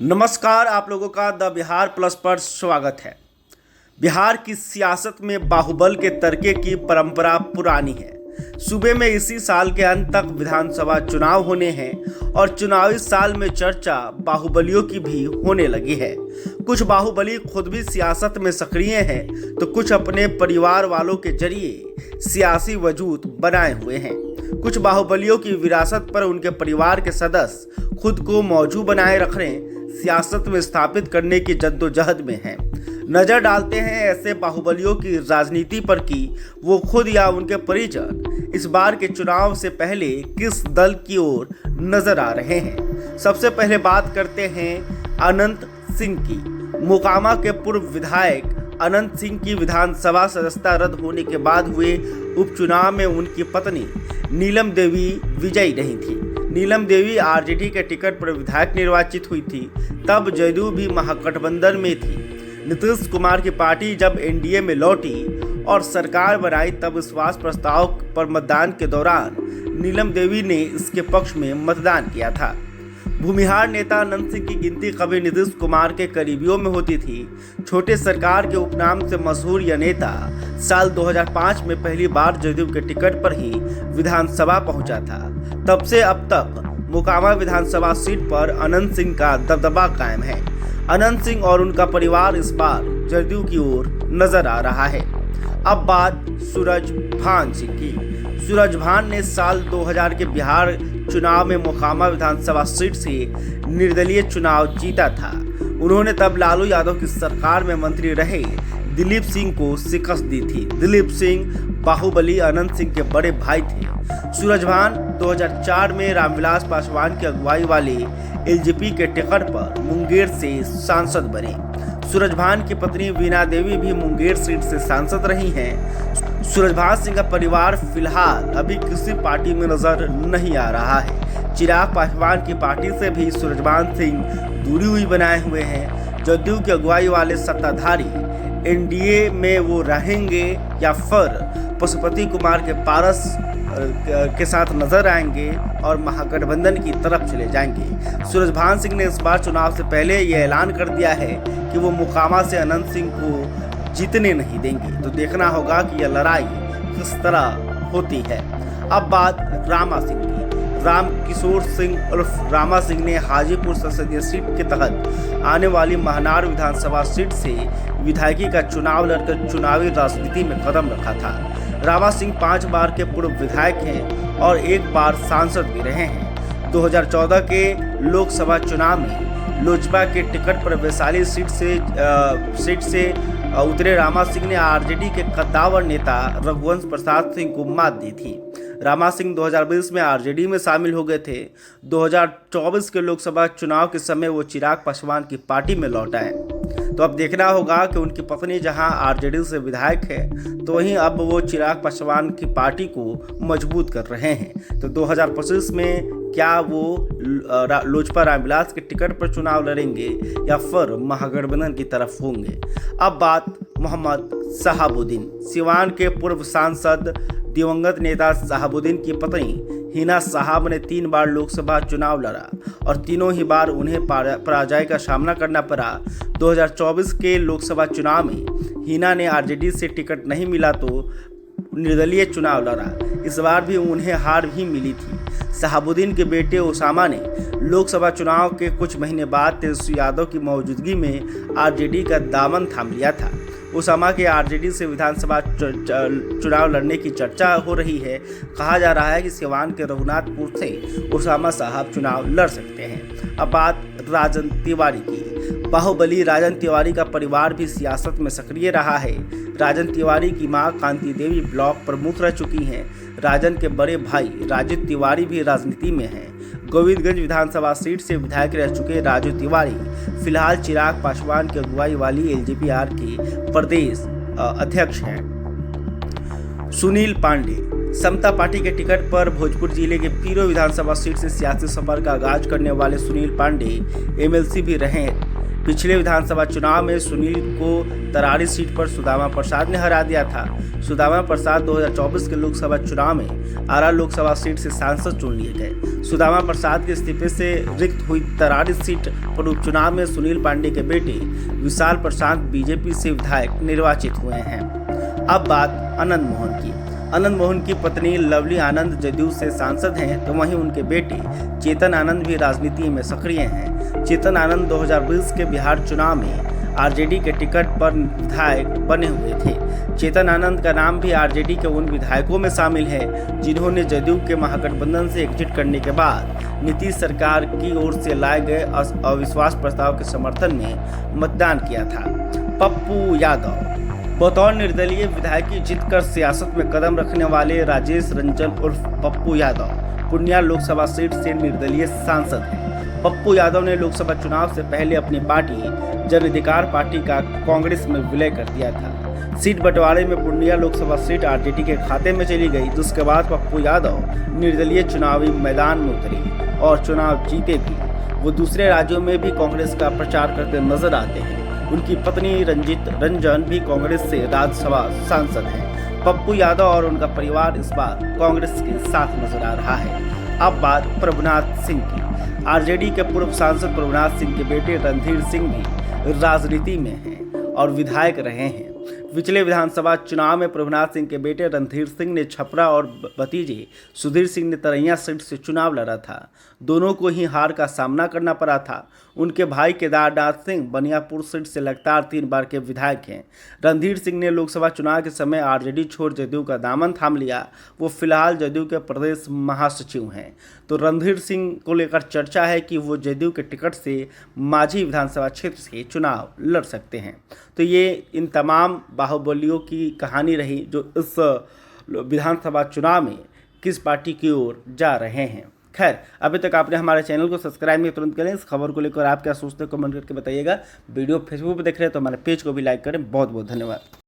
नमस्कार, आप लोगों का द बिहार प्लस पर स्वागत है। बिहार की सियासत में बाहुबल के तड़के की परंपरा पुरानी है। सूबे में इसी साल के अंत तक विधानसभा चुनाव होने हैं और चुनावी साल में चर्चा बाहुबलियों की भी होने लगी है। कुछ बाहुबली खुद भी सियासत में सक्रिय हैं तो कुछ अपने परिवार वालों के जरिए सियासी वजूद बनाए हुए हैं। कुछ बाहुबलियों की विरासत पर उनके परिवार के सदस्य खुद को मौजू बनाए रखने, सियासत में स्थापित करने की जद्दोजहद में हैं। नजर डालते हैं ऐसे बाहुबलियों की राजनीति पर कि वो खुद या उनके परिजन इस बार के चुनाव से पहले किस दल की ओर नजर आ रहे हैं। सबसे पहले बात करते हैं अनंत सिंह की। मोकामा के पूर्व विधायक अनंत सिंह की विधानसभा सदस्यता रद्द होने के बाद हुए उपचुनाव में उनकी पत्नी नीलम देवी विजयी नहीं थी। नीलम देवी आरजेडी के टिकट पर विधायक निर्वाचित हुई थी। तब जदयू भी महागठबंधन में थी। नीतीश कुमार की पार्टी जब एनडीए में लौटी और सरकार बनाई तब विश्वास प्रस्ताव पर मतदान के दौरान नीलम देवी ने इसके पक्ष में मतदान किया था। भूमिहार नेता अनंत सिंह की गिनती कभी नीतीश कुमार के करीबियों में होती थी। छोटे सरकार के उपनाम से मशहूर यह नेता साल 2005 में पहली बार जदयू के टिकट पर ही विधानसभा पहुंचा था। तब से अब तक मोकामा विधानसभा सीट पर अनंत सिंह का दबदबा कायम है। अनंत सिंह और उनका परिवार इस बार जदयू की ओर नजर आ रहा है। अब बात सूरजभान सिंह की। सूरजभान ने साल 2000 के बिहार चुनाव में मोकामा विधानसभा सीट से निर्दलीय चुनाव जीता था। उन्होंने तब लालू यादव की सरकार में मंत्री रहे दिलीप सिंह को शिकस्त दी थी। दिलीप सिंह बाहुबली अनंत सिंह के बड़े भाई थे। सूरजभान 2004 में रामविलास पासवान की अगुवाई वाले एलजेपी के टिकट पर मुंगेर से सांसद बने। सूरजभान की पत्नी वीणा देवी भी मुंगेर सीट से सांसद रही हैं। सूरजभान सिंह का परिवार फिलहाल अभी किसी पार्टी में नजर नहीं आ रहा है। चिराग पासवान की पार्टी से भी सूरजभान सिंह दूरी हुई बनाए हुए हैं। जदयू की अगुवाई वाले सत्ताधारी एनडीए में वो रहेंगे या फिर पशुपति कुमार के पारस के साथ नजर आएंगे और महागठबंधन की तरफ चले जाएंगे। सूरजभान सिंह ने इस बार चुनाव से पहले यह ऐलान कर दिया है कि वो मोकामा से अनंत सिंह को जीतने नहीं देंगे। तो देखना होगा कि यह लड़ाई किस तरह होती है। अब बात रामा सिंह की। राम किशोर सिंह उर्फ रामा सिंह ने हाजीपुर संसदीय सीट के तहत आने वाली महनार विधानसभा सीट से विधायकी का चुनाव लड़कर चुनावी राजनीति में कदम रखा था। रामा सिंह 5 बार के पूर्व विधायक हैं और 1 बार सांसद भी रहे हैं। 2014 के लोकसभा चुनाव में लोजपा के टिकट पर वैशाली सीट से उतरे रामा सिंह ने आरजेडी के कद्दावर नेता रघुवंश प्रसाद सिंह को मात दी थी। रामा सिंह 2020 में आरजेडी में शामिल हो गए थे। 2024 के लोकसभा चुनाव के समय वो चिराग पासवान की पार्टी में लौट आए। तो अब देखना होगा कि उनकी पत्नी जहां आरजेडी से विधायक है तो वहीं अब वो चिराग पासवान की पार्टी को मजबूत कर रहे हैं। तो 2025 में क्या वो लोजपा रामविलास के टिकट पर चुनाव लड़ेंगे या फिर महागठबंधन की तरफ होंगे। अब बात मोहम्मद शहाबुद्दीन। सिवान के पूर्व सांसद दिवंगत नेता शहाबुद्दीन की पत्नी हिना साहब ने 3 बार लोकसभा चुनाव लड़ा और तीनों ही बार उन्हें पराजय का सामना करना पड़ा। 2024 के लोकसभा चुनाव में हिना ने आरजेडी से टिकट नहीं मिला तो निर्दलीय चुनाव लड़ा। इस बार भी उन्हें हार भी मिली थी। शहाबुद्दीन के बेटे ओसामा ने लोकसभा चुनाव के कुछ महीने बाद तेजस्वी यादव की मौजूदगी में आरजेडी का दामन थाम लिया था। ओसामा के आरजेडी से विधानसभा चुनाव लड़ने की चर्चा हो रही है। कहा जा रहा है कि सिवान के रघुनाथपुर से ओसामा साहब चुनाव लड़ सकते हैं। अब बात राजन तिवारी की। बाहुबली राजन तिवारी का परिवार भी सियासत में सक्रिय रहा है। राजन तिवारी की मां कांति देवी ब्लॉक प्रमुख रह चुकी हैं। राजन के बड़े भाई राजू तिवारी भी राजनीति में हैं। गोविंदगंज विधानसभा सीट से विधायक रह चुके राजू तिवारी फिलहाल चिराग पासवान की अगुवाई वाली एलजेपीआर के प्रदेश अध्यक्ष हैं। सुनील पांडे समता पार्टी के टिकट पर भोजपुर जिले के पीरो विधानसभा सीट से सियासी सफर का आगाज करने वाले सुनील पांडे एमएलसी भी रहे पिछले विधानसभा चुनाव में सुनील को तरारी सीट पर सुदामा प्रसाद ने हरा दिया था। सुदामा प्रसाद 2024 के लोकसभा चुनाव में आरा लोकसभा सीट से सांसद चुन लिए गए। सुदामा प्रसाद के इस्तीफे से रिक्त हुई तरारी सीट पर उपचुनाव में सुनील पांडे के बेटे विशाल प्रसाद बीजेपी से विधायक निर्वाचित हुए हैं। अब बात आनंद मोहन की। आनंद मोहन की पत्नी लवली आनंद जदयू से सांसद हैं, तो वहीं उनके बेटे चेतन आनंद भी राजनीति में सक्रिय हैं। चेतन आनंद 2020 के बिहार चुनाव में आरजेडी के टिकट पर विधायक बने हुए थे। चेतन आनंद का नाम भी आरजेडी के उन विधायकों में शामिल है जिन्होंने जदयू के महागठबंधन से एग्जिट करने के बाद नीतीश सरकार की ओर से लाए गए अविश्वास प्रस्ताव के समर्थन में मतदान किया था। पप्पू यादव बतौर निर्दलीय विधायक की जीत कर सियासत में कदम रखने वाले राजेश रंजन उर्फ पप्पू यादव पूर्णिया लोकसभा सीट से निर्दलीय सांसद हैं। पप्पू यादव ने लोकसभा चुनाव से पहले अपनी पार्टी जन अधिकार पार्टी का कांग्रेस में विलय कर दिया था। सीट बंटवारे में पूर्णिया लोकसभा सीट आरजेडी के खाते में चली गई, जिसके बाद पप्पू यादव निर्दलीय चुनावी मैदान में उतरे और चुनाव जीते भी। वो दूसरे राज्यों में भी कांग्रेस का प्रचार करते नजर आते हैं। उनकी पत्नी रंजित रंजन भी कांग्रेस से राज्यसभा सांसद हैं। पप्पू यादव और उनका परिवार इस बार कांग्रेस के साथ नजर आ रहा है। अब बात प्रभुनाथ सिंह की। आरजेडी के पूर्व सांसद प्रभुनाथ सिंह के बेटे रणधीर सिंह भी राजनीति में हैं और विधायक रहे हैं। पिछले विधानसभा चुनाव में प्रभुनाथ सिंह के बेटे रणधीर सिंह ने छपरा और भतीजे सुधीर सिंह ने तरैया सीट से चुनाव लड़ा था। दोनों को ही हार का सामना करना पड़ा था। उनके भाई केदारनाथ सिंह बनियापुर सीट से लगातार 3 बार के विधायक हैं। रणधीर सिंह ने लोकसभा चुनाव के समय आरजेडी छोड़ जदयू का दामन थाम लिया। वो फिलहाल जदयू के प्रदेश महासचिव हैं। तो रणधीर सिंह को लेकर चर्चा है कि वो जदयू के टिकट से माझी विधानसभा क्षेत्र से चुनाव लड़ सकते हैं। तो ये इन तमाम बाहुबलियों की कहानी रही जो इस विधानसभा चुनाव में किस पार्टी की ओर जा रहे हैं। खैर, अभी तक आपने हमारे चैनल को सब्सक्राइब नहीं तुरंत करें। इस खबर को लेकर आप क्या सोचते हैं कमेंट करके बताइएगा। वीडियो फेसबुक पर देख रहे हैं तो हमारे पेज को भी लाइक करें। बहुत बहुत धन्यवाद।